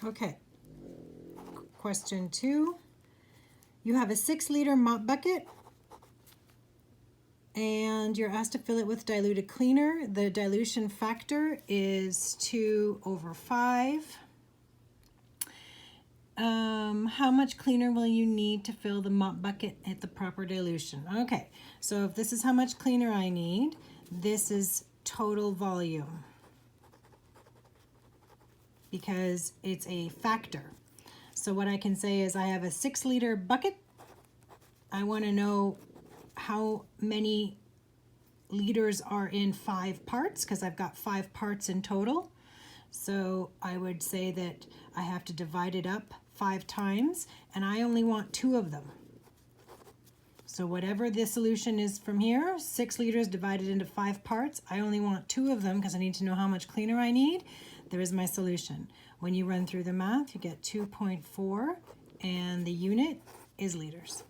Okay. Question 2. You have a 6-liter mop bucket and you're asked to fill it with diluted cleaner. The dilution factor is 2/5. How much cleaner will you need to fill the mop bucket at the proper dilution? Okay, so if this is how much cleaner I need, this is total volume because it's a factor. So what I can say is I have a 6-liter bucket. I want to know how many liters are in 5 parts because I've got 5 parts in total. So I would say that I have to divide it up 5 times and I only want 2 of them. So whatever the solution is from here, 6 liters divided into 5 parts, I only want 2 of them because I need to know how much cleaner I need. There is my solution. When you run through the math, you get 2.4 and the unit is liters.